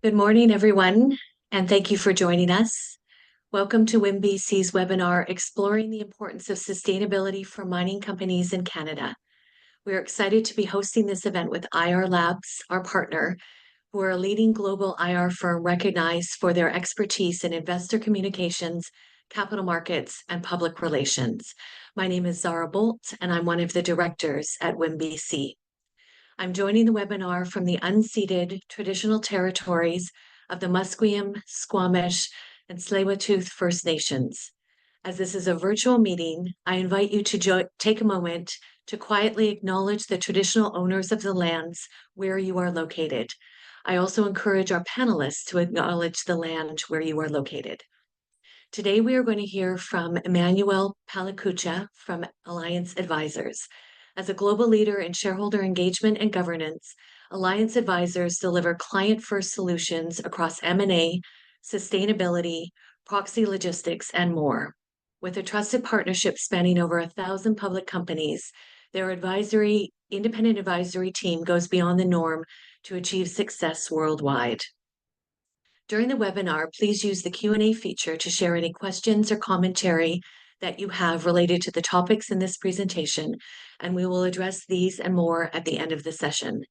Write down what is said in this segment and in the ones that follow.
Good morning, everyone, and thank you for joining us. Welcome to WIMBC's webinar, Exploring the Importance of Sustainability for Mining Companies in Canada. We're excited to be hosting this event with IR Labs, our partner, who are a leading global IR firm recognized for their expertise in investor communications, capital markets, and public relations. My name is Zara Bolt, and I'm one of the directors at WIMBC. I'm joining the webinar from the unceded traditional territories of the Musqueam, Squamish, and Tsleil-Waututh First Nations. As this is a virtual meeting, I invite you to take a moment to quietly acknowledge the traditional owners of the lands where you are located. I also encourage our panelists to acknowledge the land where you are located. Today, we are going to hear from Emmanuel Palakucha from Alliance Advisors. As a global leader in shareholder engagement and governance, Alliance Advisors deliver client-first solutions across M&A, sustainability, proxy logistics, and more. With a trusted partnership spanning over 1,000 public companies, their independent advisory team goes beyond the norm to achieve success worldwide. During the webinar, please use the Q&A feature to share any questions or commentary that you have related to the topics in this presentation, and we will address these and more at the end of the session.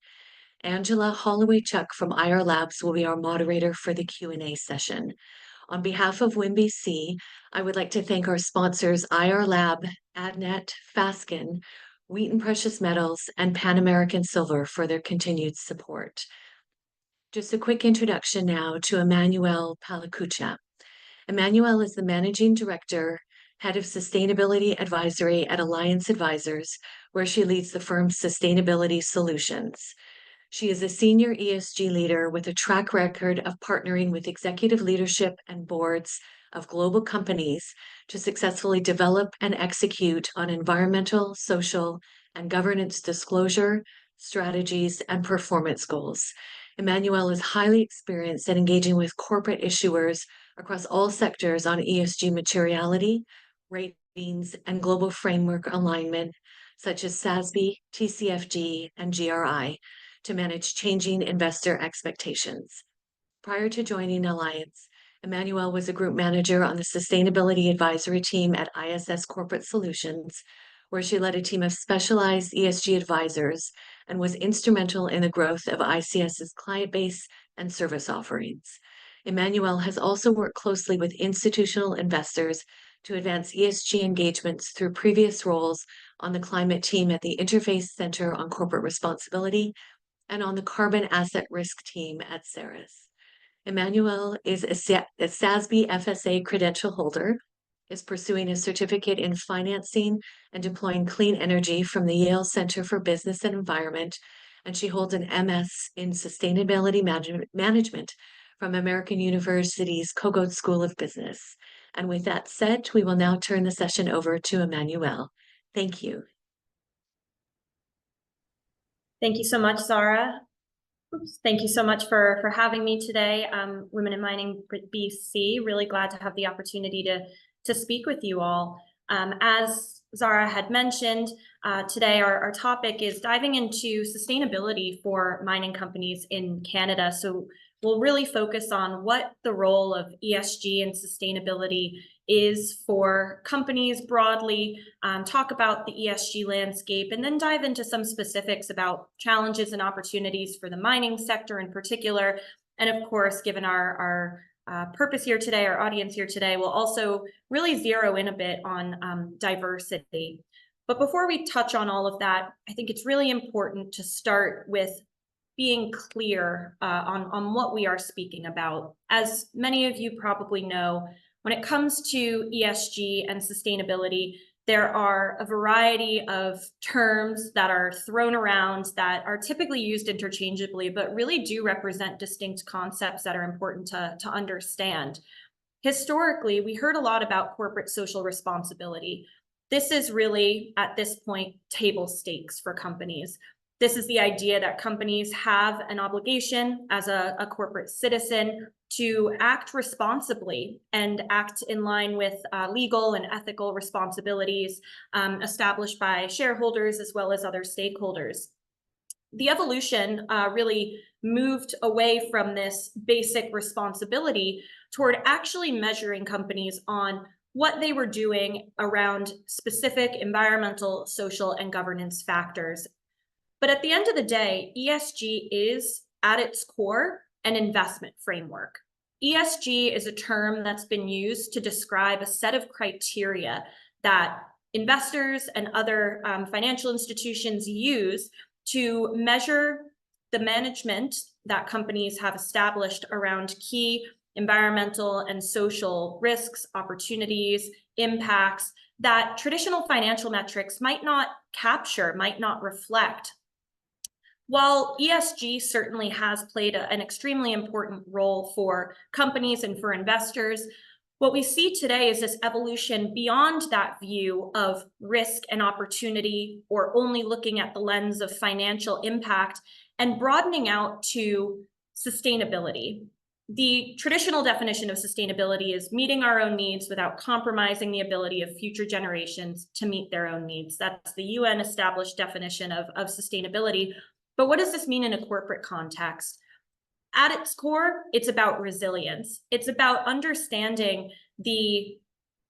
Angela Holloway-Chuck from IR Labs will be our moderator for the Q&A session. On behalf of WIMBC, I would like to thank our sponsors IR Lab, AdNet, Fasken, Wheaton Precious Metals, and Pan American Silver for their continued support. Just a quick introduction now to Emmanuel Palakucha. Emmanuel is the Managing Director, Head of Sustainability Advisory at Alliance Advisors, where she leads the firm's sustainability solutions. She is a senior ESG leader with a track record of partnering with executive leadership and boards of global companies to successfully develop and execute on environmental, social, and governance disclosure, strategies, and performance goals. Emmanuel is highly experienced at engaging with corporate issuers across all sectors on ESG materiality, ratings, and global framework alignment, such as SASB, TCFD, and GRI, to manage changing investor expectations. Prior to joining Alliance, Emmanuel was a group manager on the Sustainability Advisory team at ISS Corporate Solutions, where she led a team of specialized ESG advisors and was instrumental in the growth of ICS's client base and service offerings. Emmanuel has also worked closely with institutional investors to advance ESG engagements through previous roles on the climate team at the Interface Center on Corporate Responsibility and on the carbon asset risk team at Ceres. Emmanuel is a SASB FSA credential holder, is pursuing a certificate in financing and deploying clean energy from the Yale Center for Business and Environment, and she holds an MS in Sustainability Management from American University's Kogod School of Business. And with that said, we will now turn the session over to Emmanuel. Thank you. Thank you so much, Zara. Thank you so much for having me today. Women in Mining BC, really glad to have the opportunity to speak with you all. As Zara had mentioned, today our topic is diving into sustainability for mining companies in Canada. So we'll really focus on what the role of ESG and sustainability is for companies broadly, talk about the ESG landscape, and then dive into some specifics about challenges and opportunities for the mining sector in particular. And of course, given our purpose here today, our audience here today, we'll also really zero in a bit on diversity. But before we touch on all of that, I think it's really important to start with being clear on what we are speaking about. As many of you probably know, when it comes to ESG and sustainability, there are a variety of terms that are thrown around that are typically used interchangeably, but really do represent distinct concepts that are important to understand. Historically, we heard a lot about corporate social responsibility. This is really, at this point, table stakes for companies. This is the idea that companies have an obligation as a corporate citizen to act responsibly and act in line with legal and ethical responsibilities established by shareholders as well as other stakeholders. the evolution really moved away from this basic responsibility toward actually measuring companies on what they were doing around specific environmental, social, and governance factors. But at the end of the day, ESG is at its core an investment framework. ESG is a term that's been used to describe a set of criteria that investors and other financial institutions use to measure the management that companies have established around key environmental and social risks, opportunities, impacts that traditional financial metrics might not capture, might not reflect. While ESG certainly has played an extremely important role for companies and for investors, what we see today is this evolution beyond that view of risk and opportunity, or only looking at the lens of financial impact, and broadening out to sustainability. The traditional definition of sustainability is meeting our own needs without compromising the ability of future generations to meet their own needs. That's the UN established definition of sustainability. But what does this mean in a corporate context? At its core, it's about resilience. It's about understanding the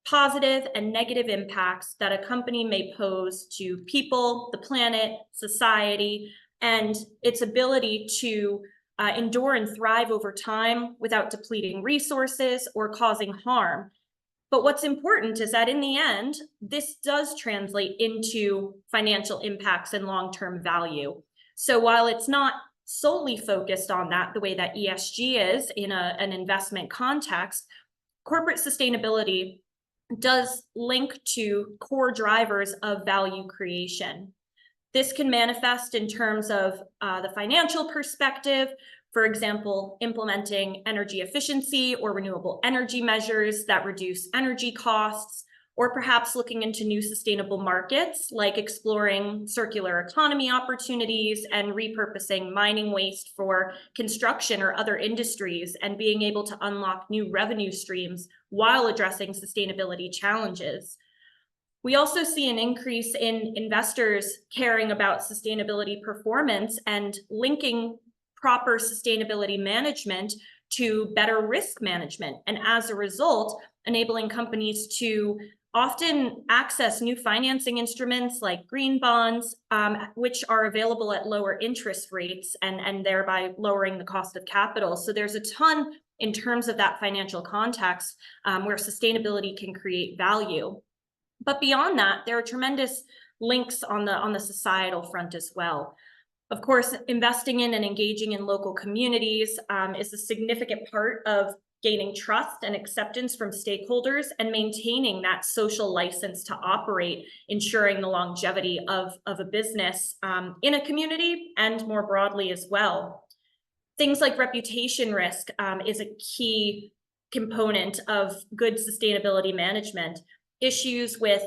positive and negative impacts that a company may pose to people, the planet, society, and its ability to endure and thrive over time without depleting resources or causing harm. But what's important is that in the end, this does translate into financial impacts and long-term value. So while it's not solely focused on that the way that ESG is in an investment context, corporate sustainability does link to core drivers of value creation. This can manifest in terms of the financial perspective, for example, implementing energy efficiency or renewable energy measures that reduce energy costs, or perhaps looking into new sustainable markets, like exploring circular economy opportunities and repurposing mining waste for construction or other industries, and being able to unlock new revenue streams while addressing sustainability challenges. We also see an increase in investors caring about sustainability performance and linking proper sustainability management to better risk management, and as a result, enabling companies to often access new financing instruments like green bonds, which are available at lower interest rates and thereby lowering the cost of capital. So there's a ton in terms of that financial context where sustainability can create value. But beyond that, there are tremendous links on the societal front as well. Of course, investing in and engaging in local communities is a significant part of gaining trust and acceptance from stakeholders and maintaining that social license to operate, ensuring the longevity of a business in a community and more broadly as well. Things like reputation risk is a key component of good sustainability management. Issues with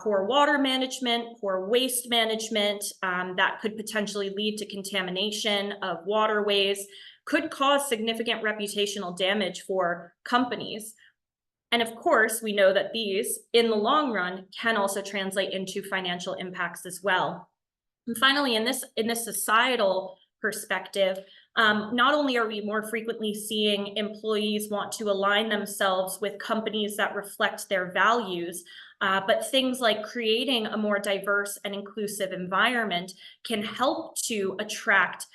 poor water management, poor waste management that could potentially lead to contamination of waterways could cause significant reputational damage for companies. And of course, we know that these, in the long run, can also translate into financial impacts as well. And finally, in this societal perspective, not only are we more frequently seeing employees want to align themselves with companies that reflect their values, but things like creating a more diverse and inclusive environment can help to attract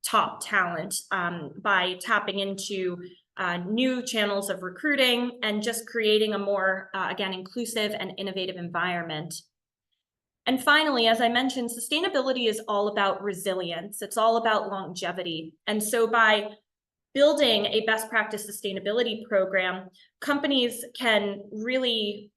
top talent by tapping into new channels of recruiting and just creating a more, again, inclusive and innovative environment. And finally, as I mentioned, sustainability is all about resilience. It's all about longevity. And so by building a best practice sustainability program, companies can really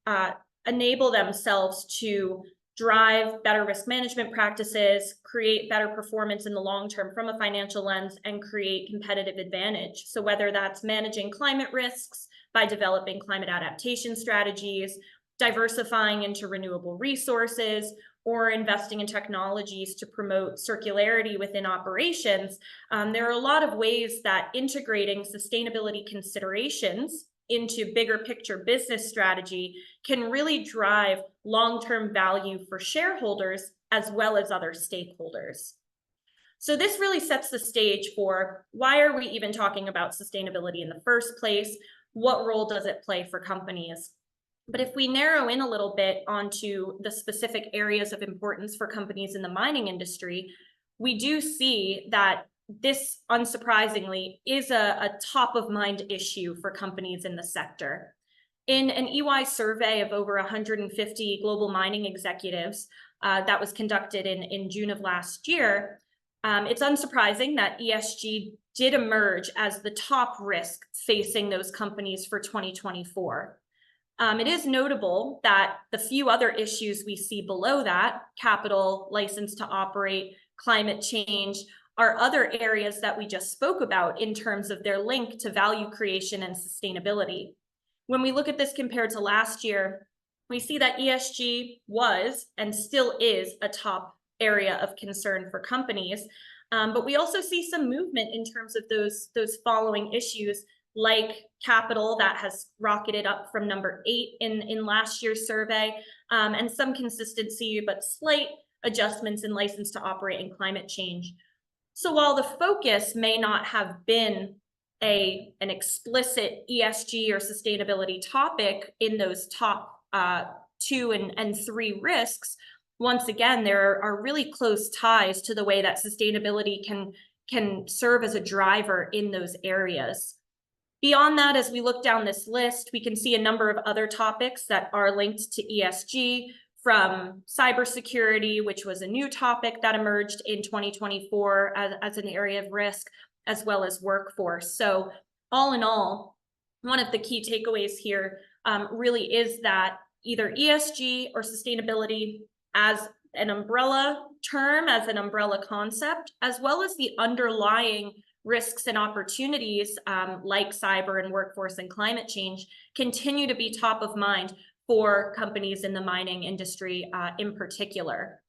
enable themselves to drive better risk management practices, create better performance in the long term from a financial lens, and create competitive advantage. So whether that's managing climate risks by developing climate adaptation strategies, diversifying into renewable resources, or investing in technologies to promote circularity within operations, there are a lot of ways that integrating sustainability considerations into bigger picture business strategy can really drive long-term value for shareholders as well as other stakeholders. So this really sets the stage for why are we even talking about sustainability in the first place? What role does it play for companies? But if we narrow in a little bit onto the specific areas of importance for companies in the mining industry, we do see that this, unsurprisingly, is a top of mind issue for companies in the sector. In an EY survey of over 150 global mining executives that was conducted in June of last year, it's unsurprising that ESG did emerge as the top risk facing those companies for 2024. It is notable that the few other issues we see below that, capital, license to operate, climate change, are other areas that we just spoke about in terms of their link to value creation and sustainability. When we look at this compared to last year, we see that ESG was and still is a top area of concern for companies. But we also see some movement in terms of those following issues, like capital that has rocketed up from number 8 in last year's survey, and some consistency but slight adjustments in license to operate and climate change. So while the focus may not have been an explicit ESG or sustainability topic in those top 2 and 3 risks, once again, there are really close ties to the way that sustainability can serve as a driver in those areas. Beyond that, as we look down this list, we can see a number of other topics that are linked to ESG, from cybersecurity, which was a new topic that emerged in 2024 as an area of risk, as well as workforce. So all in all, one of the key takeaways here really is that either ESG or sustainability as an umbrella term, as an umbrella concept, as well as the underlying risks and opportunities like cyber and workforce and climate change continue to be top of mind for companies in the mining industry in particular.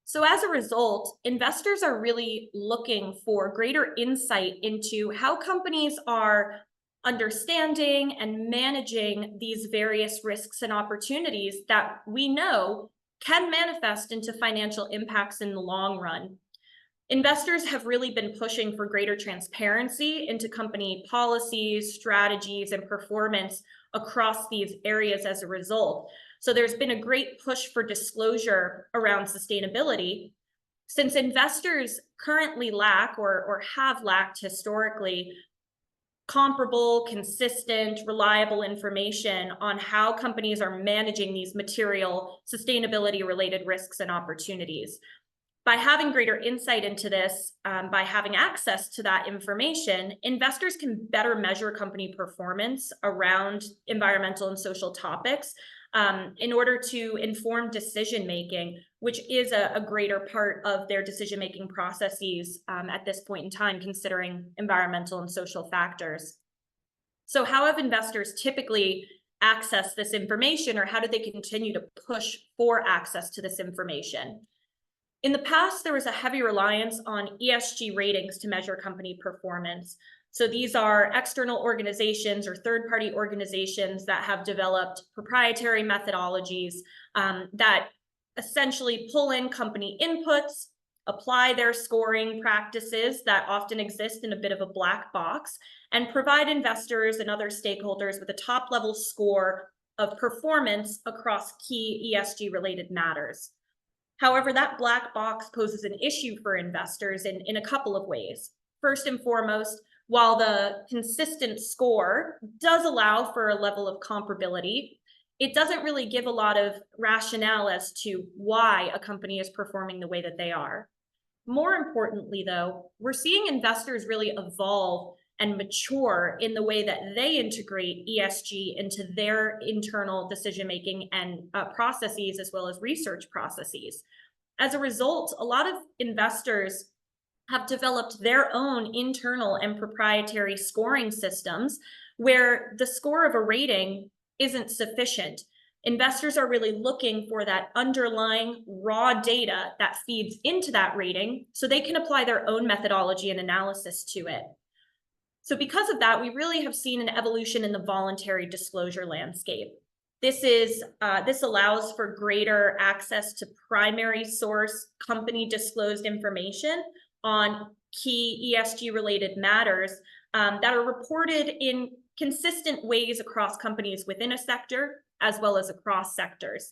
So as a result, investors are really looking for greater insight into how companies are understanding and managing these various risks and opportunities that we know can manifest into financial impacts in the long run. Investors have really been pushing for greater transparency into company policies, strategies, and performance across these areas as a result. So there's been a great push for disclosure around sustainability, since investors currently lack or have lacked historically comparable, consistent, reliable information on how companies are managing these material sustainability-related risks and opportunities. By having greater insight into this, by having access to that information, investors can better measure company performance around environmental and social topics in order to inform decision-making, which is a greater part of their decision-making processes at this point in time, considering environmental and social factors. So how have investors typically accessed this information, or how do they continue to push for access to this information? In the past, there was a heavy reliance on ESG ratings to measure company performance. So these are external organizations or third-party organizations that have developed proprietary methodologies that essentially pull in company inputs, apply their scoring practices that often exist in a bit of a black box, and provide investors and other stakeholders with a top-level score of performance across key ESG-related matters. However, that black box poses an issue for investors in a couple of ways. First and foremost, while the consistent score does allow for a level of comparability, it doesn't really give a lot of rationale as to why a company is performing the way that they are. More importantly, though, we're seeing investors really evolve and mature in the way that they integrate ESG into their internal decision-making and processes, as well as research processes. As a result, a lot of investors have developed their own internal and proprietary scoring systems where the score of a rating isn't sufficient. Investors are really looking for that underlying raw data that feeds into that rating so they can apply their own methodology and analysis to it. So because of that, we really have seen an evolution in the voluntary disclosure landscape. This allows for greater access to primary source company disclosed information on key ESG related matters that are reported in consistent ways across companies within a sector as well as across sectors.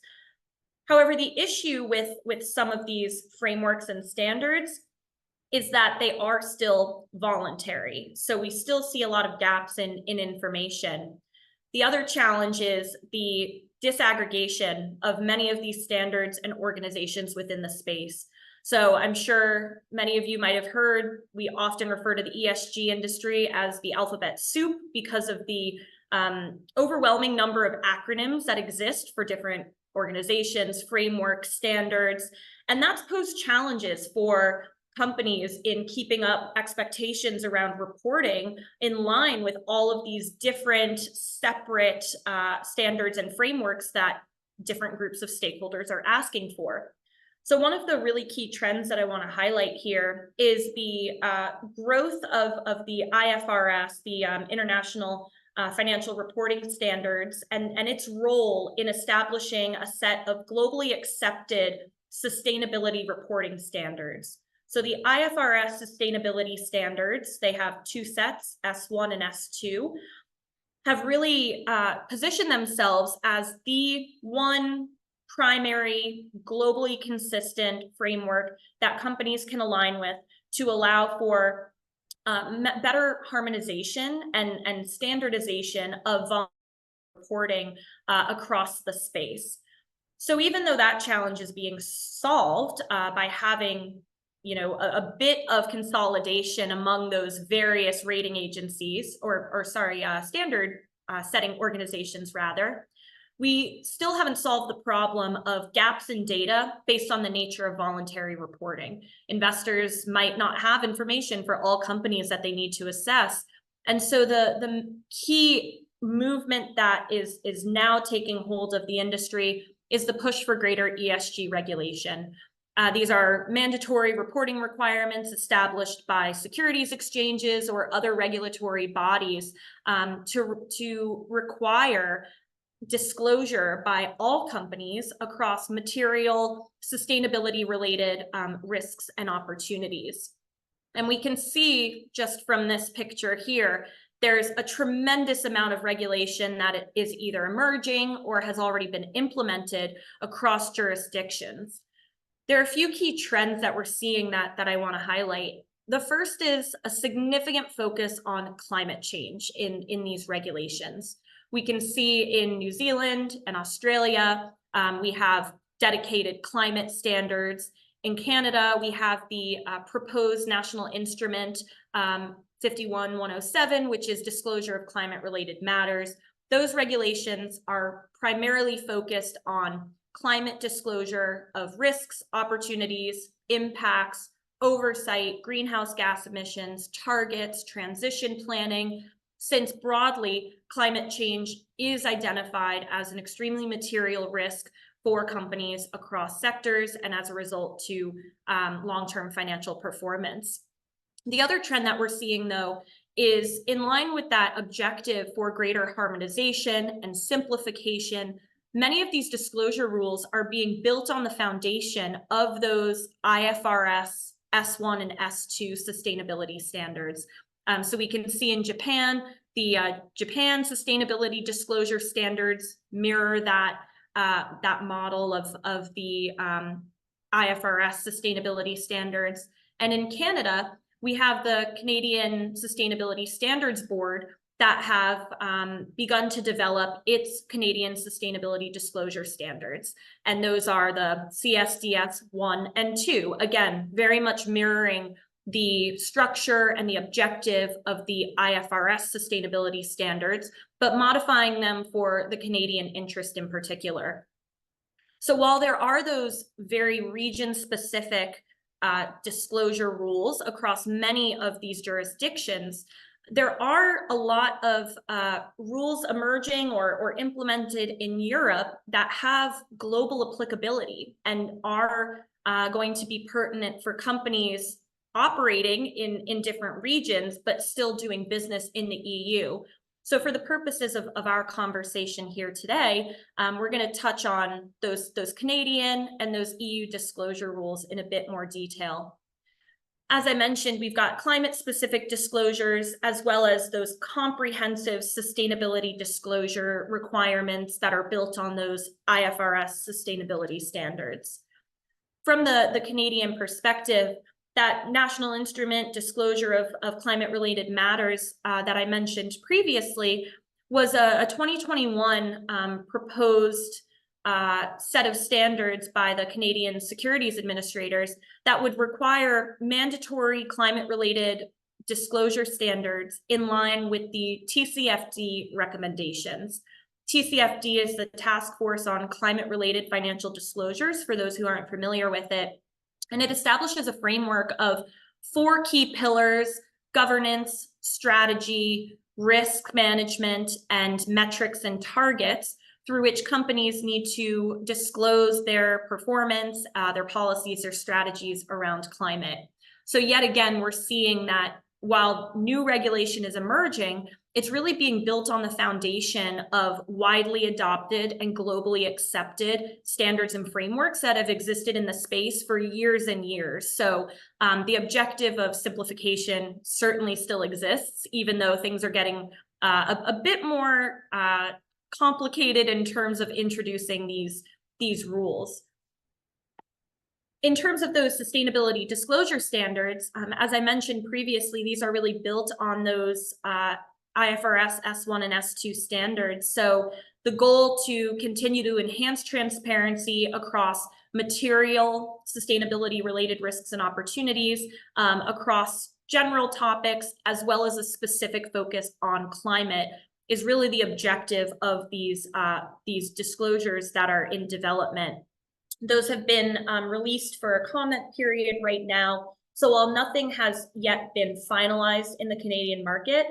However, the issue with some of these frameworks and standards is that they are still voluntary. So we still see a lot of gaps in information. The other challenge is the disaggregation of many of these standards and organizations within the space. So I'm sure many of you might have heard, we often refer to the ESG industry as the alphabet soup because of the overwhelming number of acronyms that exist for different organizations, frameworks, standards, and that's posed challenges for companies in keeping up expectations around reporting in line with all of these different separate standards and frameworks that different groups of stakeholders are asking for. So one of the really key trends that I want to highlight here is the growth of the IFRS, the International Financial Reporting Standards, and its role in establishing a set of globally accepted sustainability reporting standards. So the IFRS sustainability standards, they have two sets, S1 and S2, have really positioned themselves as the one primary, globally consistent framework that companies can align with to allow for better harmonization and standardization of reporting across the space. So even though that challenge is being solved by having a bit of consolidation among those various rating agencies or standard setting organizations rather, we still haven't solved the problem of gaps in data based on the nature of voluntary reporting. Investors might not have information for all companies that they need to assess. And so the key movement that is now taking hold of the industry is the push for greater ESG regulation. These are mandatory reporting requirements established by securities exchanges or other regulatory bodies to require disclosure by all companies across material sustainability related risks and opportunities. And we can see just from this picture here, there's a tremendous amount of regulation that is either emerging or has already been implemented across jurisdictions. There are a few key trends that we're seeing that I want to highlight. The first is a significant focus on climate change in these regulations. We can see in New Zealand and Australia, we have dedicated climate standards. In Canada, we have the proposed national instrument 51107, which is disclosure of climate-related matters. Those regulations are primarily focused on climate disclosure of risks, opportunities, impacts, oversight, greenhouse gas emissions, targets, transition planning, since broadly climate change is identified as an extremely material risk for companies across sectors and as a result to long-term financial performance. The other trend that we're seeing though is in line with that objective for greater harmonization and simplification. Many of these disclosure rules are being built on the foundation of those IFRS S1 and S2 sustainability standards. So we can see in Japan, the Japan sustainability disclosure standards mirror that model of the IFRS sustainability standards. And in Canada, we have the Canadian Sustainability Standards Board that have begun to develop its Canadian Sustainability Disclosure Standards. And those are the CSDS 1 and 2, again, very much mirroring the structure and the objective of the IFRS sustainability standards, but modifying them for the Canadian interest in particular. So while there are those very region-specific disclosure rules across many of these jurisdictions, there are a lot of rules emerging or implemented in Europe that have global applicability and are going to be pertinent for companies operating in different regions, but still doing business in the EU. So for the purposes of our conversation here today, we're going to touch on those Canadian and those EU disclosure rules in a bit more detail. As I mentioned, we've got climate-specific disclosures as well as those comprehensive sustainability disclosure requirements that are built on those IFRS sustainability standards. From the Canadian perspective, that national instrument disclosure of climate-related matters that I mentioned previously was a 2021 proposed set of standards by the Canadian Securities Administrators that would require mandatory climate-related disclosure standards in line with the TCFD recommendations. TCFD is the Task Force on Climate-Related Financial Disclosures, for those who aren't familiar with it. And it establishes a framework of 4 key pillars: governance, strategy, risk management, and metrics and targets, through which companies need to disclose their performance, their policies, their strategies around climate. So yet again, we're seeing that while new regulation is emerging, it's really being built on the foundation of widely adopted and globally accepted standards and frameworks that have existed in the space for years and years. So the objective of simplification certainly still exists, even though things are getting a bit more complicated in terms of introducing these rules. In terms of those sustainability disclosure standards, as I mentioned previously, these are really built on those IFRS S1 and S2 standards. So the goal to continue to enhance transparency across material sustainability related risks and opportunities, across general topics, as well as a specific focus on climate, is really the objective of these disclosures that are in development. Those have been released for a comment period right now. So while nothing has yet been finalized in the Canadian market,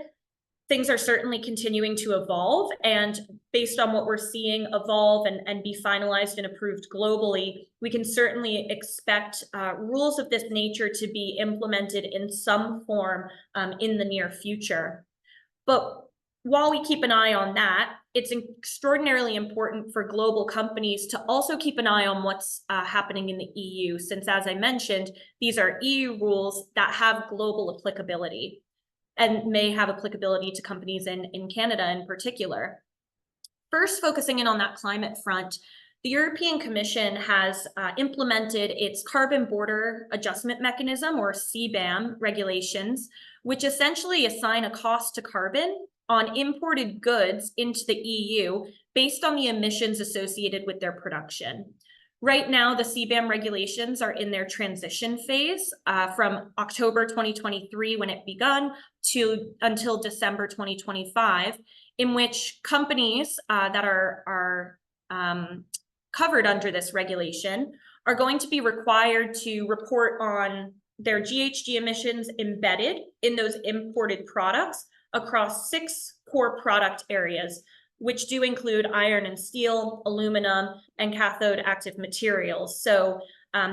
things are certainly continuing to evolve. And based on what we're seeing evolve and be finalized and approved globally, we can certainly expect rules of this nature to be implemented in some form in the near future. But while we keep an eye on that, it's extraordinarily important for global companies to also keep an eye on what's happening in the EU, since, as I mentioned, these are EU rules that have global applicability and may have applicability to companies in Canada in particular. First, focusing in on that climate front, the European Commission has implemented its Carbon Border Adjustment Mechanism, or CBAM, regulations, which essentially assign a cost to carbon on imported goods into the EU based on the emissions associated with their production. Right now, the CBAM regulations are in their transition phase from October 2023, when it begun, until December 2025, in which companies that are covered under this regulation are going to be required to report on their GHG emissions embedded in those imported products across 6 core product areas, which do include iron and steel, aluminum, and cathode active materials. So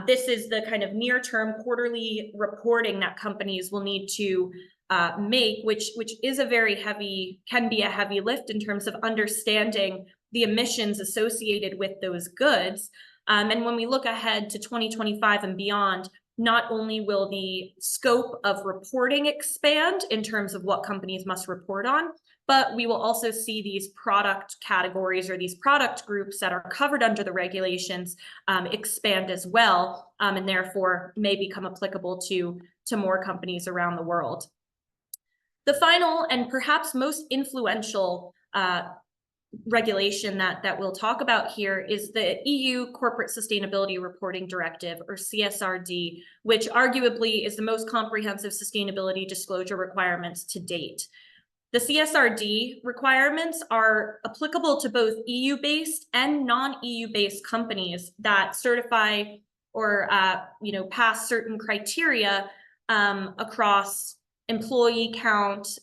this is the kind of near-term quarterly reporting that companies will need to make, which is can be a heavy lift in terms of understanding the emissions associated with those goods. And when we look ahead to 2025 and beyond, not only will the scope of reporting expand in terms of what companies must report on, but we will also see these product categories or these product groups that are covered under the regulations expand as well, and therefore may become applicable to more companies around the world. The final and perhaps most influential regulation that we'll talk about here is the EU Corporate Sustainability Reporting Directive, or CSRD, which arguably is the most comprehensive sustainability disclosure requirements to date. The CSRD requirements are applicable to both EU-based and non-EU-based companies that certify or pass certain criteria across employee count,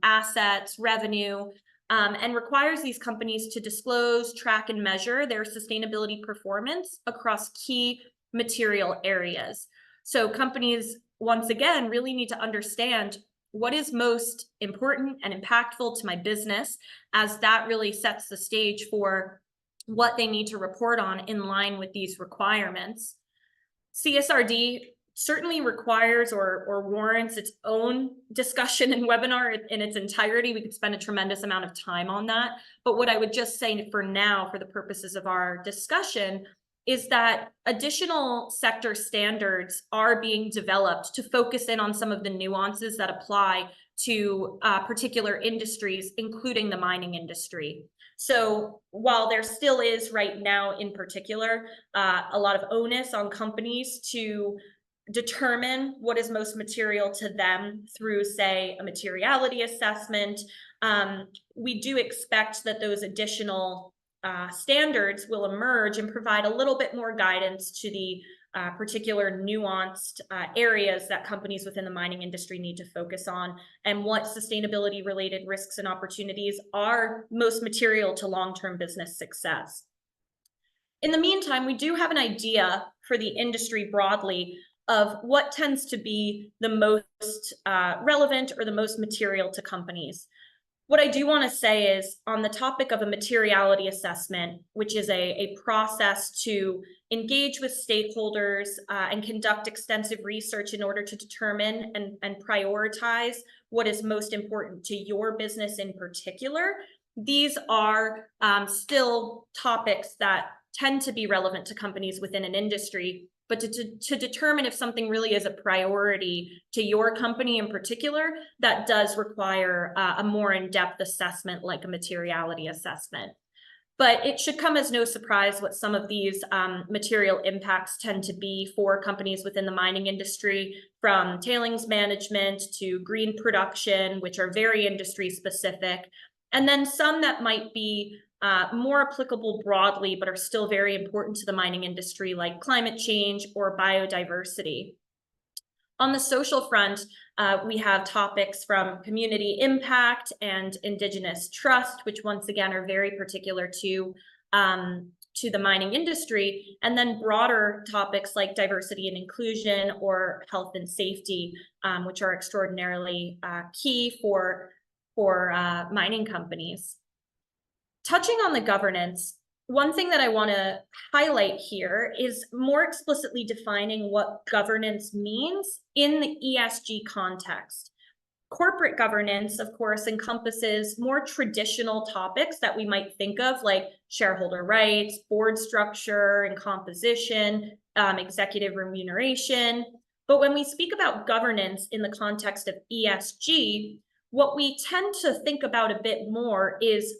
assets, revenue, and requires these companies to disclose, track, and measure their sustainability performance across key material areas. So companies, once again, really need to understand what is most important and impactful to my business, as that really sets the stage for what they need to report on in line with these requirements. CSRD certainly requires or warrants its own discussion and webinar in its entirety. We could spend a tremendous amount of time on that. But what I would just say for now, for the purposes of our discussion, is that additional sector standards are being developed to focus in on some of the nuances that apply to particular industries, including the mining industry. So while there still is right now in particular a lot of onus on companies to determine what is most material to them through, say, a materiality assessment, we do expect that those additional standards will emerge and provide a little bit more guidance to the particular nuanced areas that companies within the mining industry need to focus on, and what sustainability related risks and opportunities are most material to long-term business success. In the meantime, we do have an idea for the industry broadly of what tends to be the most relevant or the most material to companies. What I do want to say is, on the topic of a materiality assessment, which is a process to engage with stakeholders and conduct extensive research in order to determine and prioritize what is most important to your business in particular, these are still topics that tend to be relevant to companies within an industry. But to determine if something really is a priority to your company in particular, that does require a more in-depth assessment like a materiality assessment. But it should come as no surprise what some of these material impacts tend to be for companies within the mining industry, from tailings management to green production, which are very industry specific, and then some that might be more applicable broadly, but are still very important to the mining industry, like climate change or biodiversity. On the social front, we have topics from community impact and Indigenous trust, which once again are very particular to the mining industry, and then broader topics like diversity and inclusion or health and safety, which are extraordinarily key for mining companies. Touching on the governance, one thing that I want to highlight here is more explicitly defining what governance means in the ESG context. Corporate governance, of course, encompasses more traditional topics that we might think of, like shareholder rights, board structure and composition, executive remuneration. But when we speak about governance in the context of ESG, what we tend to think about a bit more is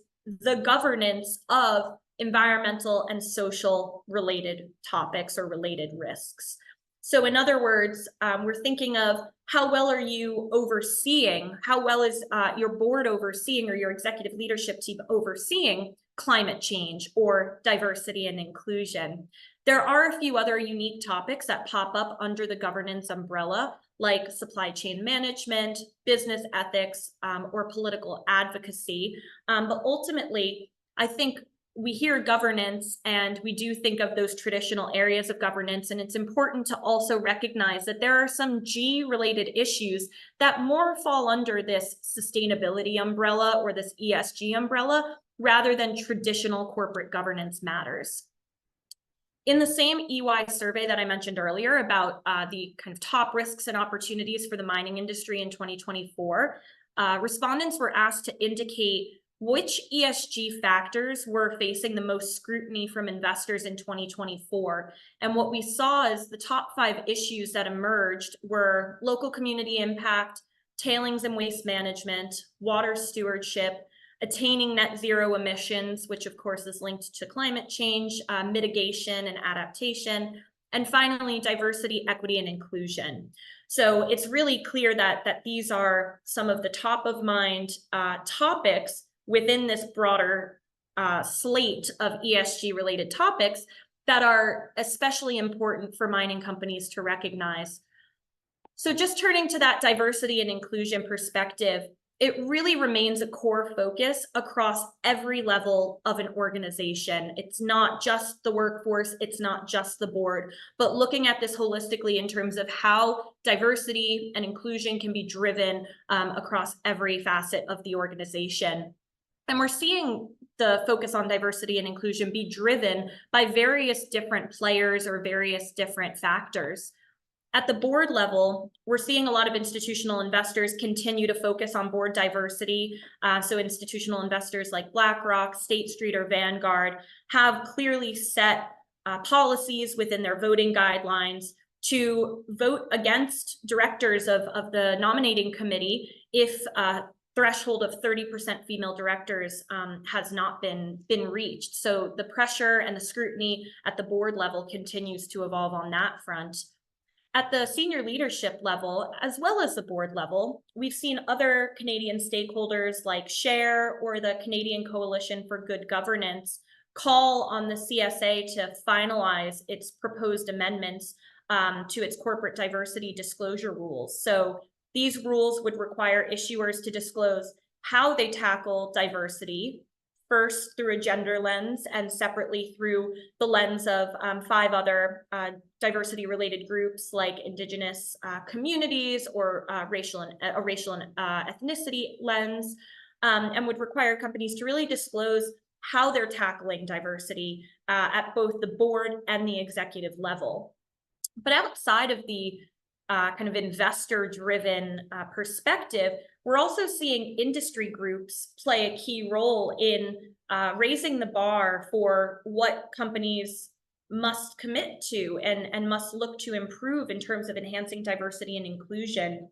the governance of environmental and social related topics or related risks. So in other words, we're thinking of how well are you overseeing, how well is your board overseeing or your executive leadership team overseeing climate change or diversity and inclusion. There are a few other unique topics that pop up under the governance umbrella, like supply chain management, business ethics, or political advocacy. But ultimately, I think we hear governance and we do think of those traditional areas of governance, and it's important to also recognize that there are some G-related issues that more fall under this sustainability umbrella or this ESG umbrella rather than traditional corporate governance matters. In the same EY survey that I mentioned earlier about the kind of top risks and opportunities for the mining industry in 2024, respondents were asked to indicate which ESG factors were facing the most scrutiny from investors in 2024. And what we saw is the top 5 issues that emerged were local community impact, tailings and waste management, water stewardship, attaining net zero emissions, which of course is linked to climate change, mitigation and adaptation, and finally, diversity, equity, and inclusion. So it's really clear that these are some of the top of mind topics within this broader slate of ESG related topics that are especially important for mining companies to recognize. So just turning to that diversity and inclusion perspective, it really remains a core focus across every level of an organization. It's not just the workforce, it's not just the board, but looking at this holistically in terms of how diversity and inclusion can be driven across every facet of the organization. And we're seeing the focus on diversity and inclusion be driven by various different players or various different factors. At the board level, we're seeing a lot of institutional investors continue to focus on board diversity. So institutional investors like BlackRock, State Street, or Vanguard have clearly set policies within their voting guidelines to vote against directors of the nominating committee if a threshold of 30% female directors has not been reached. So the pressure and the scrutiny at the board level continues to evolve on that front. At the senior leadership level, as well as the board level, we've seen other Canadian stakeholders like SHARE or the Canadian Coalition for Good Governance call on the CSA to finalize its proposed amendments to its corporate diversity disclosure rules. So these rules would require issuers to disclose how they tackle diversity, first through a gender lens and separately through the lens of 5 other diversity-related groups like Indigenous communities or racial and ethnicity lens, and would require companies to really disclose how they're tackling diversity at both the board and the executive level. But outside of the kind of investor-driven perspective, we're also seeing industry groups play a key role in raising the bar for what companies must commit to and must look to improve in terms of enhancing diversity and inclusion.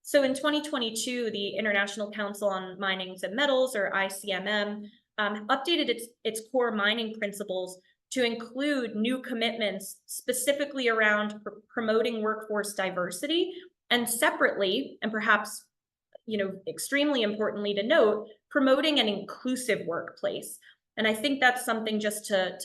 So in 2022, the International Council on Minings and Metals, or ICMM, updated its core mining principles to include new commitments specifically around promoting workforce diversity, and separately, and perhaps extremely importantly to note, promoting an inclusive workplace. And I think that's something just to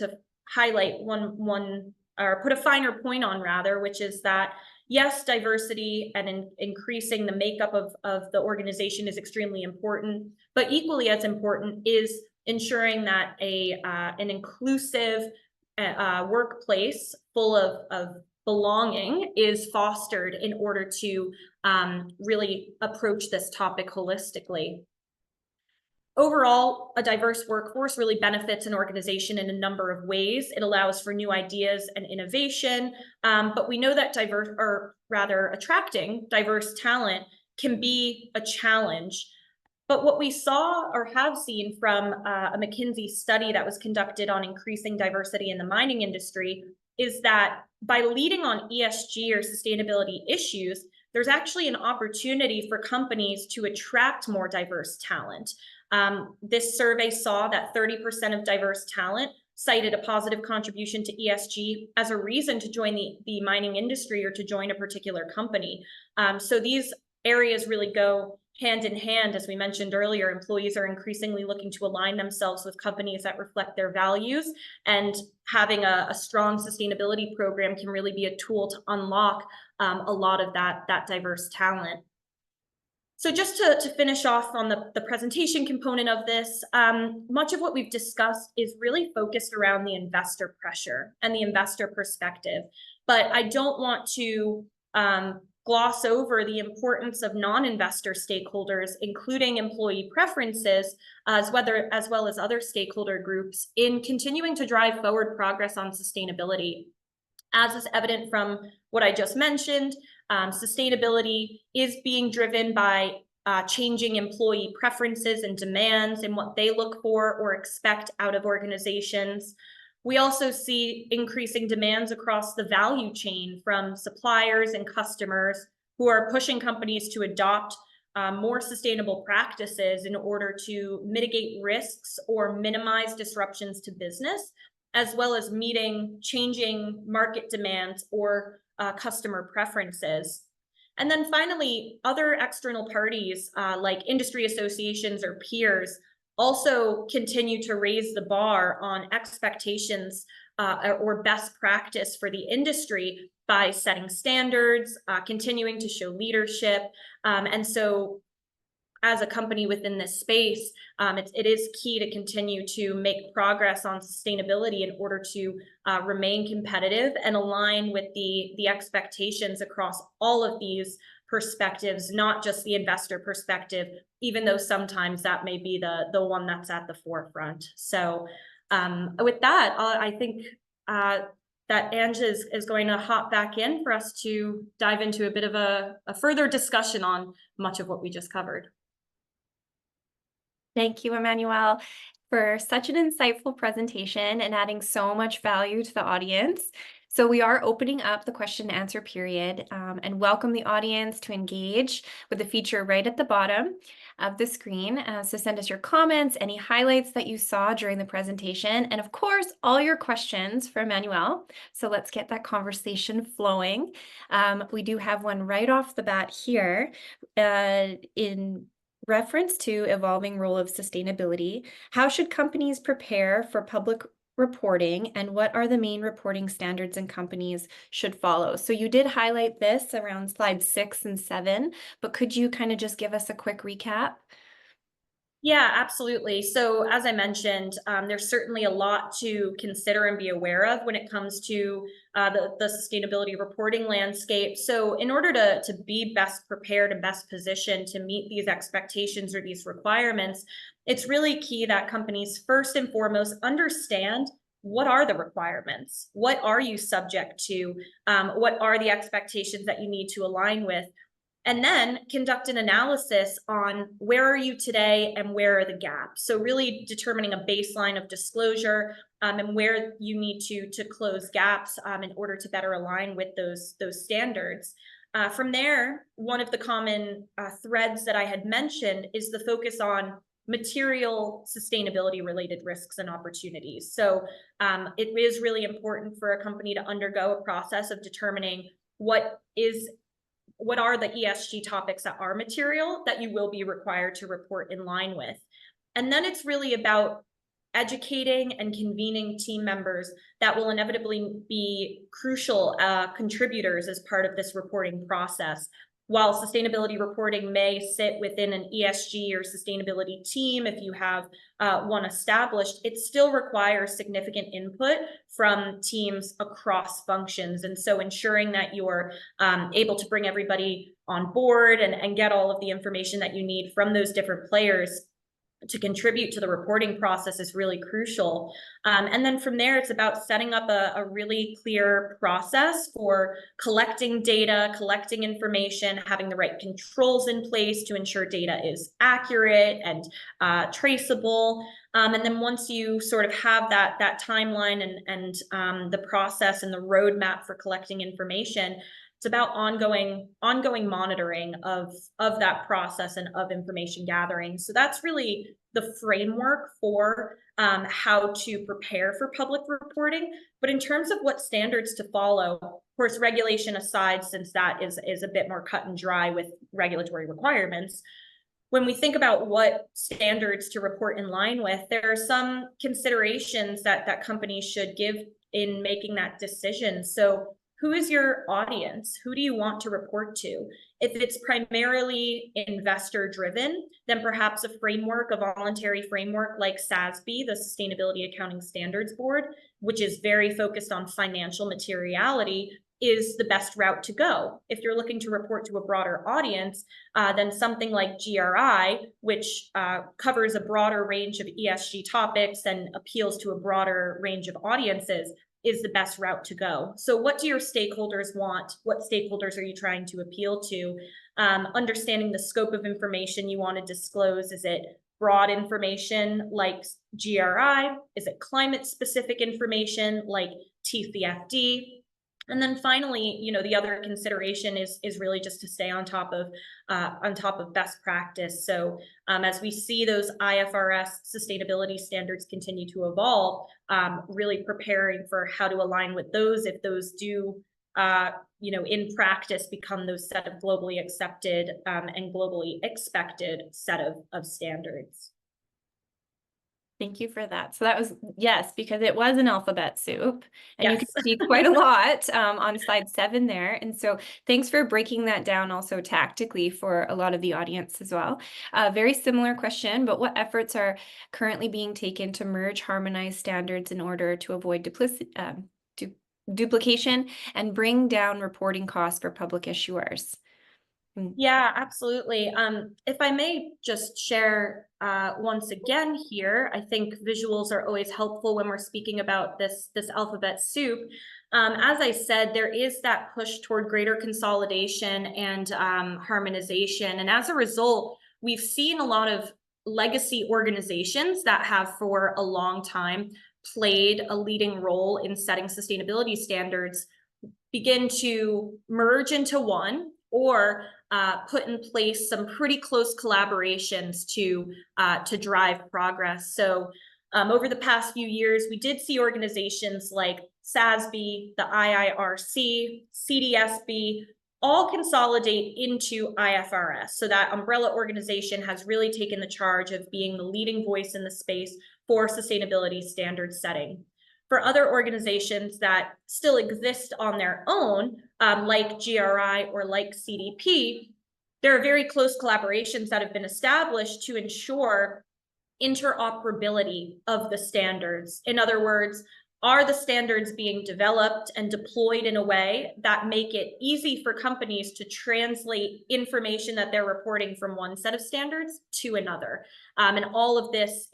highlight one or put a finer point on rather, which is that yes, diversity and increasing the makeup of the organization is extremely important, but equally as important is ensuring that an inclusive workplace full of belonging is fostered in order to really approach this topic holistically. Overall, a diverse workforce really benefits an organization in a number of ways. It allows for new ideas and innovation, but we know that attracting diverse talent can be a challenge. But what we saw or have seen from a McKinsey study that was conducted on increasing diversity in the mining industry is that by leading on ESG or sustainability issues, there's actually an opportunity for companies to attract more diverse talent. This survey saw that 30% of diverse talent cited a positive contribution to ESG as a reason to join the mining industry or to join a particular company. So these areas really go hand in hand. As we mentioned earlier, employees are increasingly looking to align themselves with companies that reflect their values, and having a strong sustainability program can really be a tool to unlock a lot of that diverse talent. So just to finish off on the presentation component of this, much of what we've discussed is really focused around the investor pressure and the investor perspective. But I don't want to gloss over the importance of non-investor stakeholders, including employee preferences, as well as other stakeholder groups, in continuing to drive forward progress on sustainability. As is evident from what I just mentioned, sustainability is being driven by changing employee preferences and demands and what they look for or expect out of organizations. We also see increasing demands across the value chain from suppliers and customers who are pushing companies to adopt more sustainable practices in order to mitigate risks or minimize disruptions to business, as well as meeting changing market demands or customer preferences. And then finally, other external parties like industry associations or peers also continue to raise the bar on expectations or best practice for the industry by setting standards, continuing to show leadership. And so as a company within this space, it is key to continue to make progress on sustainability in order to remain competitive and align with the expectations across all of these perspectives, not just the investor perspective, even though sometimes that may be the one that's at the forefront. So with that, I think that that Ange is going to hop back in for us to dive into a bit of a further discussion on much of what we just covered. Thank you, Emmanuel, for such an insightful presentation and adding so much value to the audience. So we are opening up the question and answer period and welcome the audience to engage with the feature right at the bottom of the screen. So send us your comments, any highlights that you saw during the presentation, and of course, all your questions for Emmanuel. So let's get that conversation flowing. We do have one right off the bat here in reference to evolving role of sustainability. How should companies prepare for public reporting, and what are the main reporting standards and companies should follow? So you did highlight this around slides 6 and 7, but could you kind of just give us a quick recap? Yeah, absolutely. So as I mentioned, there's certainly a lot to consider and be aware of when it comes to the sustainability reporting landscape. So in order to be best prepared and best positioned to meet these expectations or these requirements, it's really key that companies first and foremost understand what are the requirements? What are you subject to? What are the expectations that you need to align with? And then conduct an analysis on where are you today and where are the gaps. So really determining a baseline of disclosure and where you need to close gaps in order to better align with those standards. From there, one of the common threads that I had mentioned is the focus on material sustainability related risks and opportunities. So it is really important for a company to undergo a process of determining what are the ESG topics that are material that you will be required to report in line with. And then it's really about educating and convening team members that will inevitably be crucial contributors as part of this reporting process. While sustainability reporting may sit within an ESG or sustainability team, if you have one established, it still requires significant input from teams across functions. And so ensuring that you're able to bring everybody on board and get all of the information that you need from those different players to contribute to the reporting process is really crucial. And then from there, it's about setting up a really clear process for collecting data, collecting information, having the right controls in place to ensure data is accurate and traceable. And then once you sort of have that timeline and the process and the roadmap for collecting information, it's about ongoing monitoring of that process and of information gathering. So that's really the framework for how to prepare for public reporting. But in terms of what standards to follow, of course, regulation aside, since that is a bit more cut and dry with regulatory requirements, when we think about what standards to report in line with, there are some considerations that companies should give in making that decision. So who is your audience? Who do you want to report to? If it's primarily investor driven, then perhaps a framework, a voluntary framework like SASB, the Sustainability Accounting Standards Board, which is very focused on financial materiality, is the best route to go. If you're looking to report to a broader audience, then something like GRI, which covers a broader range of ESG topics and appeals to a broader range of audiences, is the best route to go. So what do your stakeholders want? What stakeholders are you trying to appeal to? Understanding the scope of information you want to disclose. Is it broad information like GRI? Is it climate specific information like TCFD? And then finally, the other consideration is really just to stay on top of best practice. So as we see those IFRS sustainability standards continue to evolve, really preparing for how to align with those if those do, in practice become those set of globally accepted and globally expected set of standards. Thank you for that. So that was, yes, because it was an alphabet soup and Yes. you can see quite a lot on slide 7 there. And so thanks for breaking that down also tactically for a lot of the audience as well. Very similar question, but what efforts are currently being taken to merge harmonized standards in order to avoid duplication and bring down reporting costs for public issuers? Yeah, absolutely. If I may just share once again here, I think visuals are always helpful when we're speaking about this alphabet soup. As I said, there is that push toward greater consolidation and harmonization. And as a result, we've seen a lot of legacy organizations that have for a long time played a leading role in setting sustainability standards begin to merge into one, or put in place some pretty close collaborations to drive progress. So over the past few years, we did see organizations like SASB, the IIRC, CDSB, all consolidate into IFRS. So that umbrella organization has really taken the charge of being the leading voice in the space for sustainability standard setting. For other organizations that still exist on their own, like GRI or like CDP, there are very close collaborations that have been established to ensure interoperability of the standards. In other words, are the standards being developed and deployed in a way that make it easy for companies to translate information that they're reporting from one set of standards to another? And all of this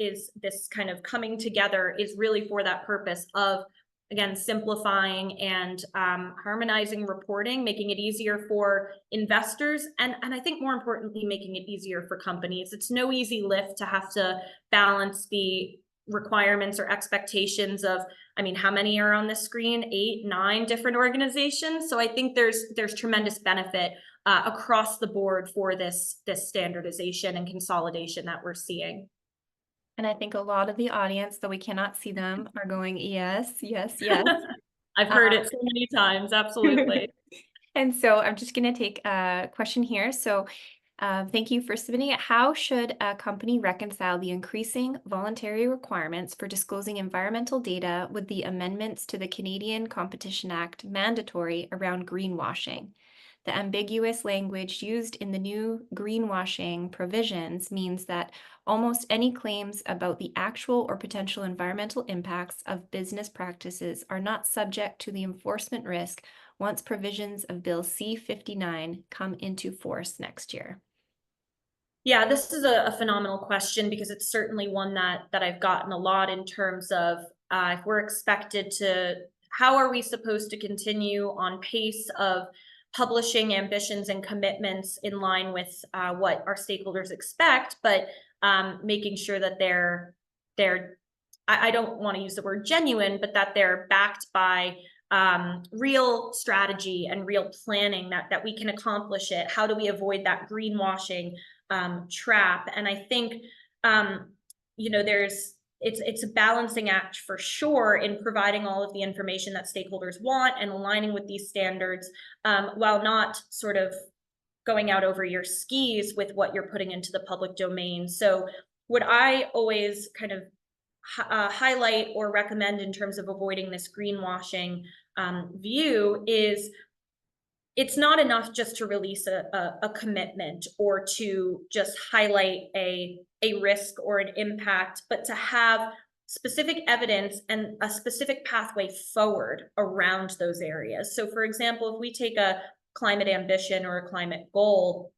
kind of coming together is really for that purpose of, again, simplifying and harmonizing reporting, making it easier for investors, and I think more importantly, making it easier for companies. It's no easy lift to have to balance the requirements or expectations of, I mean, how many are on the screen? 8, 9 different organizations. So I think there's tremendous benefit across the board for this standardization and consolidation that we're seeing. And I think a lot of the audience, though we cannot see them, are going, yes, yes, yes. I've heard it so many times, absolutely. And so I'm just going to take a question here. So thank you for submitting it. How should a company reconcile the increasing voluntary requirements for disclosing environmental data with the amendments to the Canadian Competition Act mandatory around greenwashing? The ambiguous language used in the new greenwashing provisions means that almost any claims about the actual or potential environmental impacts of business practices are not subject to the enforcement risk once provisions of Bill C-59 come into force next year. Yeah, this is a phenomenal question, because it's certainly one that I've gotten a lot in terms of if we're expected to, how are we supposed to continue on pace of publishing ambitions and commitments in line with what our stakeholders expect, but making sure that they're I don't want to use the word genuine, but that they're backed by real strategy and real planning that we can accomplish it. How do we avoid that greenwashing trap? And I think it's a balancing act for sure in providing all of the information that stakeholders want and aligning with these standards, while not sort of going out over your skis with what you're putting into the public domain. So what I always kind of highlight or recommend in terms of avoiding this greenwashing view is, it's not enough just to release a commitment or to just highlight a risk or an impact, but to have specific evidence and a specific pathway forward around those areas. So for example, if we take a climate ambition or a climate goal,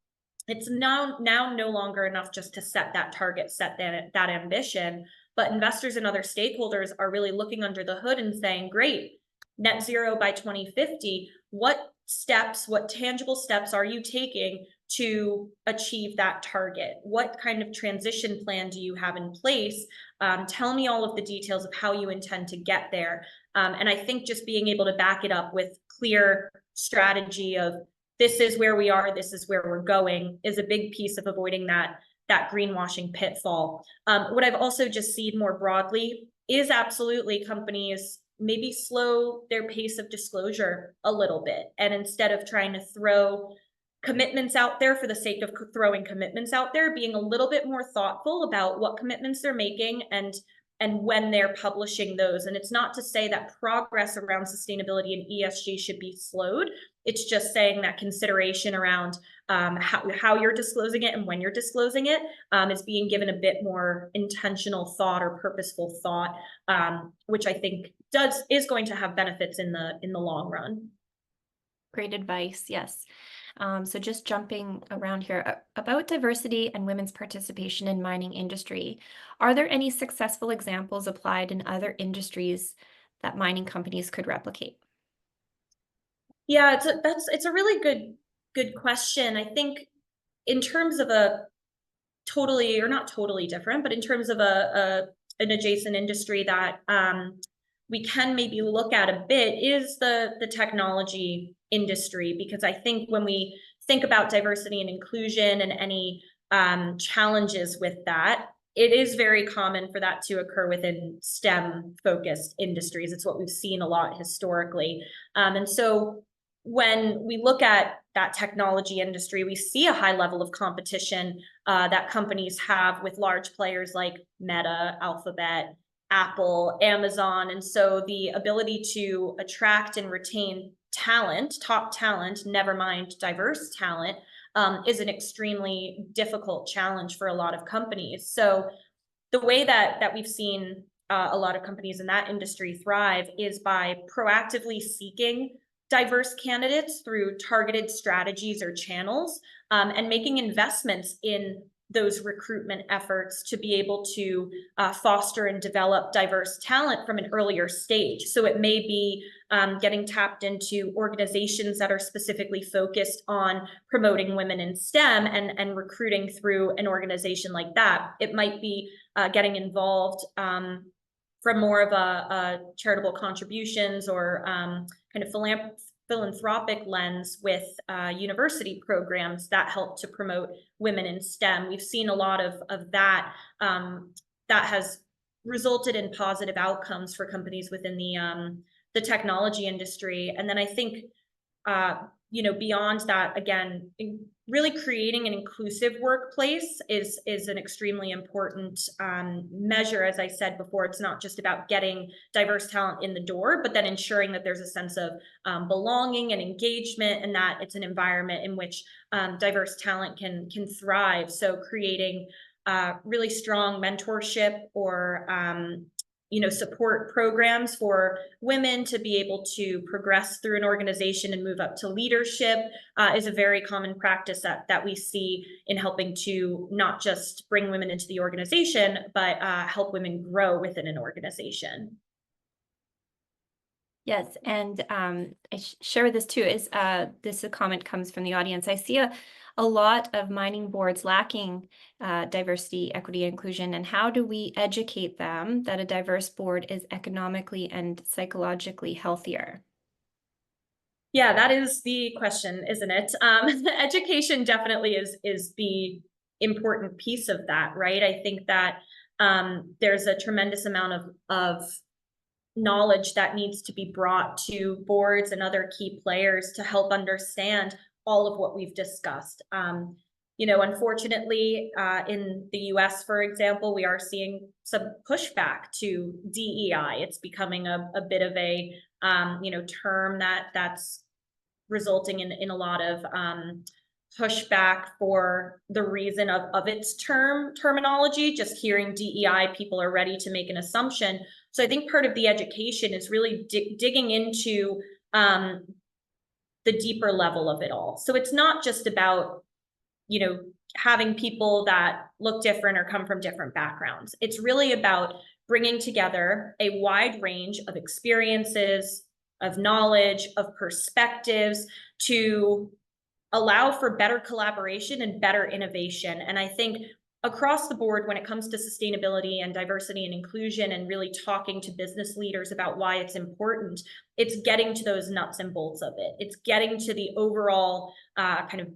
it's now no longer enough just to set that target, set that ambition, but investors and other stakeholders are really looking under the hood and saying, great, net zero by 2050, what tangible steps are you taking to achieve that target? What kind of transition plan do you have in place? Tell me all of the details of how you intend to get there. And I think just being able to back it up with clear strategy of, this is where we are, this is where we're going, is a big piece of avoiding that greenwashing pitfall. What I've also just seen more broadly is absolutely companies maybe slow their pace of disclosure a little bit. And instead of trying to throw commitments out there for the sake of throwing commitments out there, being a little bit more thoughtful about what commitments they're making and when they're publishing those. And it's not to say that progress around sustainability and ESG should be slowed. It's just saying that consideration around how you're disclosing it and when you're disclosing it is being given a bit more intentional thought or purposeful thought, which I think is going to have benefits in the long run. Great advice. Yes. So just jumping around here about diversity and women's participation in mining industry, are there any successful examples applied in other industries that mining companies could replicate? Yeah, it's a really good question. I think in terms of a totally, or not totally different, but in terms of an adjacent industry that we can maybe look at a bit is the technology industry, because I think when we think about diversity and inclusion and any challenges with that, it is very common for that to occur within STEM focused industries. It's what we've seen a lot historically. And so when we look at that technology industry, we see a high level of competition that companies have with large players like Meta, Alphabet, Apple, Amazon. And so the ability to attract and retain talent, top talent, never mind diverse talent, is an extremely difficult challenge for a lot of companies. So the way that we've seen a lot of companies in that industry thrive is by proactively seeking diverse candidates through targeted strategies or channels, and making investments in those recruitment efforts to be able to foster and develop diverse talent from an earlier stage. So it may be getting tapped into organizations that are specifically focused on promoting women in STEM and recruiting through an organization like that. It might be getting involved from more of a charitable contributions or kind of philanthropic lens with university programs that help to promote women in STEM. We've seen a lot of that that has resulted in positive outcomes for companies within the technology industry. And then I think beyond that, again, really creating an inclusive workplace is an extremely important measure. As I said before, it's not just about getting diverse talent in the door, but then ensuring that there's a sense of belonging and engagement, and that it's an environment in which diverse talent can thrive. So creating really strong mentorship or support programs for women to be able to progress through an organization and move up to leadership is a very common practice that we see in helping to not just bring women into the organization, but help women grow within an organization. Yes, and I share this too. This comment comes from the audience. I see a lot of mining boards lacking diversity, equity, inclusion, and how do we educate them that a diverse board is economically and psychologically healthier? Yeah, that is the question, isn't it? Education definitely is the important piece of that, right? I think that there's a tremendous amount of knowledge that needs to be brought to boards and other key players to help understand all of what we've discussed. Unfortunately, in the US, for example, we are seeing some pushback to DEI. It's becoming a bit of a term that's resulting in a lot of pushback for the reason of its terminology. Just hearing DEI, people are ready to make an assumption. So I think part of the education is really digging into the deeper level of it all. So it's not just about, having people that look different or come from different backgrounds. It's really about bringing together a wide range of experiences, of knowledge, of perspectives to allow for better collaboration and better innovation. And I think across the board, when it comes to sustainability and diversity and inclusion and really talking to business leaders about why it's important, it's getting to those nuts and bolts of it. It's getting to the overall kind of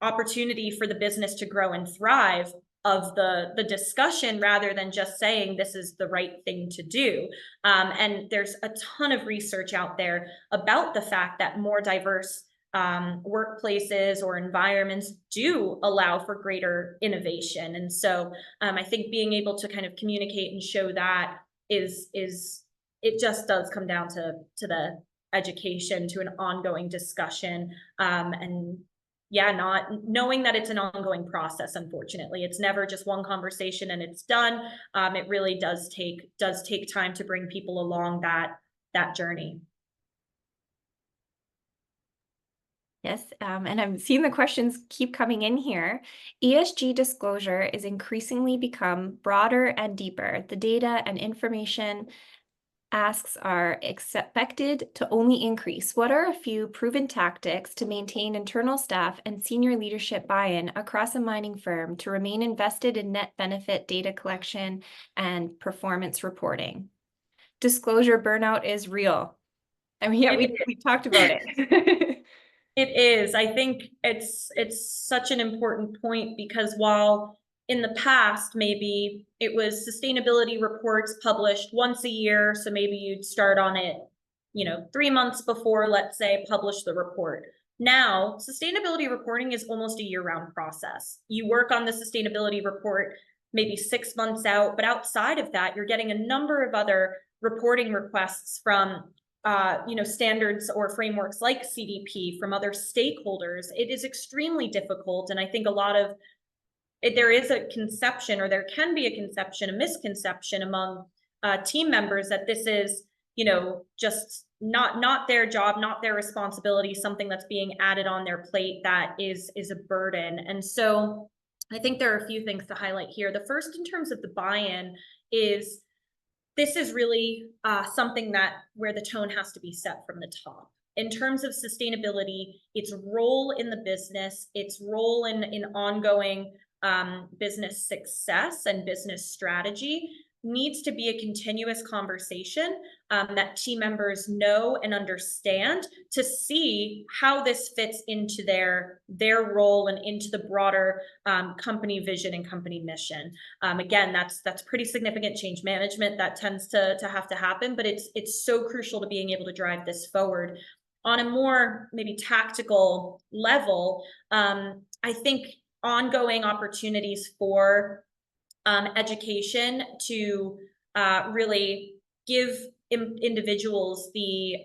opportunity for the business to grow and thrive of the discussion, rather than just saying this is the right thing to do. And there's a ton of research out there about the fact that more diverse workplaces or environments do allow for greater innovation. And so I think being able to kind of communicate and show that is it just does come down to the education, to an ongoing discussion, and not knowing that it's an ongoing process. Unfortunately, it's never just one conversation and it's done. It really does take time to bring people along that journey. Yes, and I'm seeing the questions keep coming in here. ESG disclosure is increasingly become broader and deeper. The data and information asks are expected to only increase. What are a few proven tactics to maintain internal staff and senior leadership buy-in across a mining firm to remain invested in net benefit data collection and performance reporting? Disclosure, burnout is real. I mean, yeah, we talked about it. It is. I think it's such an important point, because while in the past, maybe it was sustainability reports published once a year, so maybe you'd start on it, 3 months before, let's say, publish the report. Now, sustainability reporting is almost a year-round process. You work on the sustainability report maybe 6 months out, but outside of that, you're getting a number of other reporting requests from standards or frameworks like CDP, from other stakeholders. It is extremely difficult. And I think there is a conception, or there can be a misconception among team members that this is, just not their job, not their responsibility, something that's being added on their plate that is a burden. And so I think there are a few things to highlight here. The first, in terms of the buy-in, is this is really something where the tone has to be set from the top. In terms of sustainability, its role in the business, its role in ongoing business success and business strategy needs to be a continuous conversation that team members know and understand, to see how this fits into their role and into the broader company vision and company mission. Again, that's pretty significant change management that tends to have to happen, but it's so crucial to being able to drive this forward. On a more maybe tactical level, I think ongoing opportunities for education to really give individuals the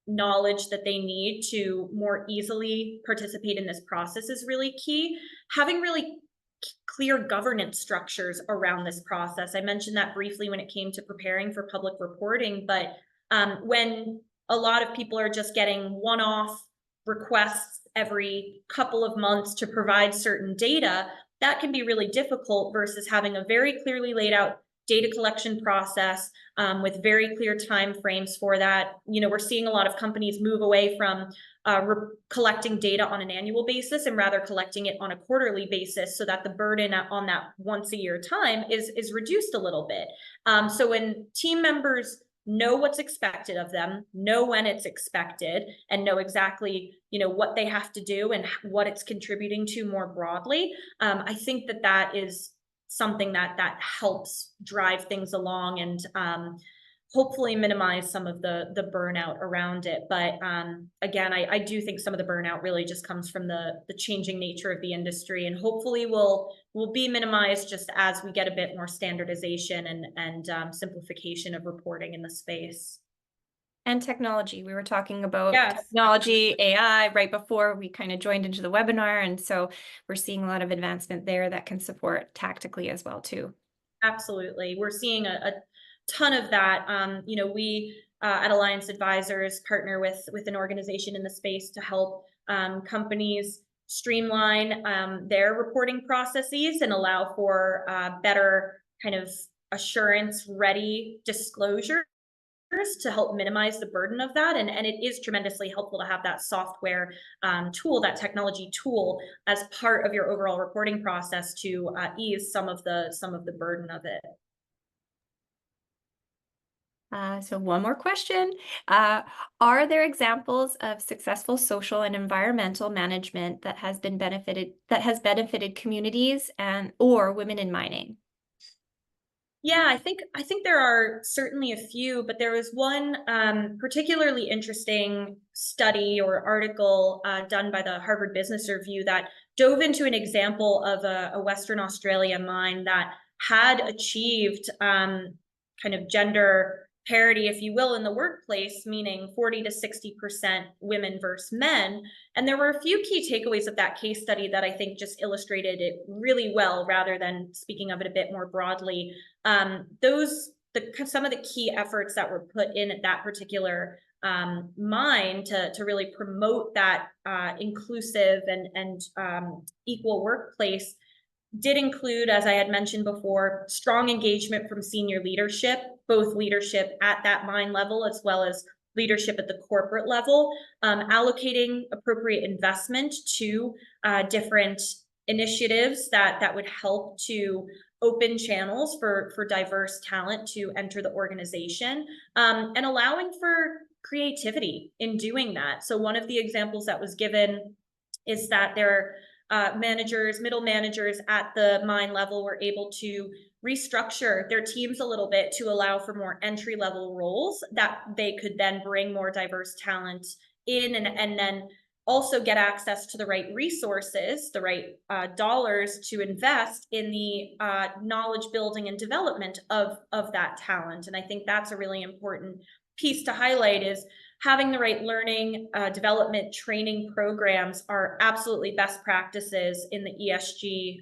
knowledge that they need to more easily participate in this process is really key. Having really clear governance structures around this process. I mentioned that briefly when it came to preparing for public reporting, but when a lot of people are just getting one-off requests every couple of months to provide certain data, that can be really difficult, versus having a very clearly laid out data collection process with very clear timeframes for that. We're seeing a lot of companies move away from collecting data on an annual basis and rather collecting it on a quarterly basis, so that the burden on that once a year time is reduced a little bit. So when team members know what's expected of them, know when it's expected, and know exactly, what they have to do and what it's contributing to more broadly, I think that is something that helps drive things along and hopefully minimize some of the burnout around it. But again, I do think some of the burnout really just comes from the changing nature of the industry, and hopefully will be minimized just as we get a bit more standardization and simplification of reporting in the space. And technology. We were talking about Yes. technology, AI, right before we kind of joined into the webinar. And so we're seeing a lot of advancement there that can support tactically as well, too. Absolutely. We're seeing a ton of that. We at Alliance Advisors partner with an organization in the space to help companies streamline their reporting processes and allow for better kind of assurance-ready disclosure to help minimize the burden of that. And it is tremendously helpful to have that software tool, that technology tool, as part of your overall reporting process to ease some of the burden of it. So one more question. Are there examples of successful social and environmental management that has benefited communities or women in mining? Yeah, I think there are certainly a few, but there was one particularly interesting study or article done by the Harvard Business Review that dove into an example of a Western Australia mine that had achieved kind of gender parity, if you will, in the workplace, meaning 40 to 60% women versus men. And there were a few key takeaways of that case study that I think just illustrated it really well, rather than speaking of it a bit more broadly. Some of the key efforts that were put in at that particular mine to really promote that inclusive and equal workplace did include, as I had mentioned before, strong engagement from senior leadership, both leadership at that mine level as well as leadership at the corporate level, allocating appropriate investment to different initiatives that would help to open channels for diverse talent to enter the organization, and allowing for creativity in doing that. So one of the examples that was given is that there managers, middle managers at the mine level were able to restructure their teams a little bit to allow for more entry level roles that they could then bring more diverse talent in, and then also get access to the right resources, the right dollars to invest in the knowledge building and development of that talent. And I think that's a really important piece to highlight, is having the right learning, development, training programs are absolutely best practices in the ESG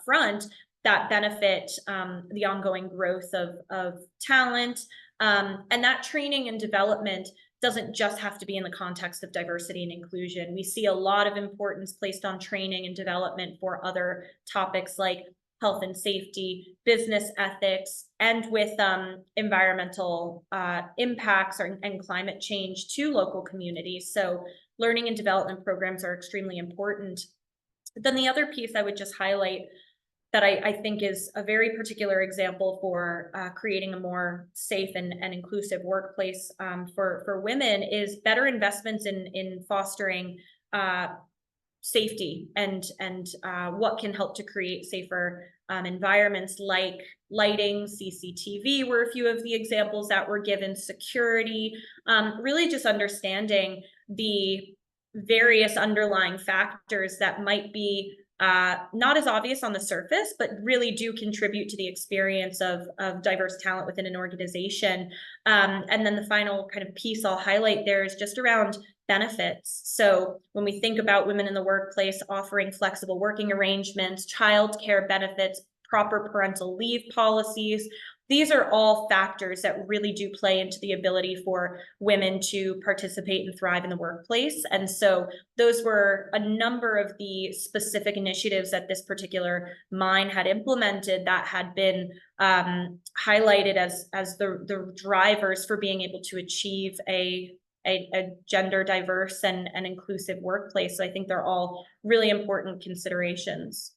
front that benefit the ongoing growth of talent. And that training and development doesn't just have to be in the context of diversity and inclusion. We see a lot of importance placed on training and development for other topics like health and safety, business ethics, and with environmental impacts and climate change to local communities. So learning and development programs are extremely important. But then the other piece I would just highlight that I think is a very particular example for creating a more safe and inclusive workplace for women is better investments in fostering safety and what can help to create safer environments, like lighting, CCTV were a few of the examples that were given, security, really just understanding the various underlying factors that might be not as obvious on the surface, but really do contribute to the experience of diverse talent within an organization. And then the final kind of piece I'll highlight there is just around benefits. So when we think about women in the workplace offering flexible working arrangements, childcare benefits, proper parental leave policies, these are all factors that really do play into the ability for women to participate and thrive in the workplace. And so those were a number of the specific initiatives that this particular mine had implemented that had been highlighted as the drivers for being able to achieve a gender diverse and inclusive workplace. So I think they're all really important considerations.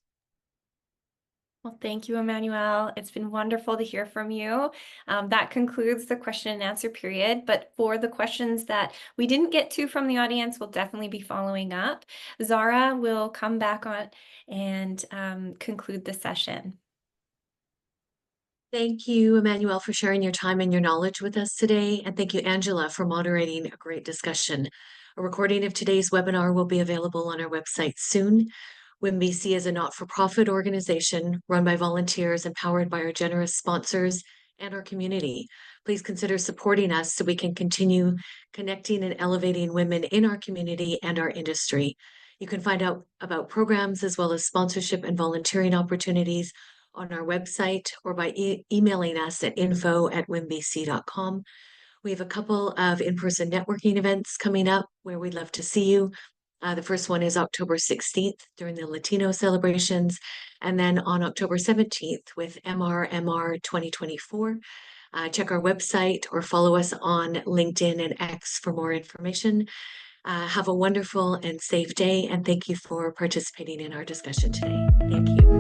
Well, thank you, Emmanuel. It's been wonderful to hear from you. That concludes the question and answer period, but for the questions that we didn't get to from the audience, we'll definitely be following up. Zara will come back on and conclude the session. Thank you, Emmanuel, for sharing your time and your knowledge with us today. And thank you, Angela, for moderating a great discussion. A recording of today's webinar will be available on our website soon. WIMBC is a not-for-profit organization run by volunteers, empowered by our generous sponsors and our community. Please consider supporting us so we can continue connecting and elevating women in our community and our industry. You can find out about programs as well as sponsorship and volunteering opportunities on our website or by emailing us at info@wimbc.com. We have a couple of in-person networking events coming up where we'd love to see you. The first one is October 16th during the Latino celebrations, and then on October 17th with MRMR 2024. Check our website or follow us on LinkedIn and X for more information. Have a wonderful and safe day, and thank you for participating in our discussion today. Thank you.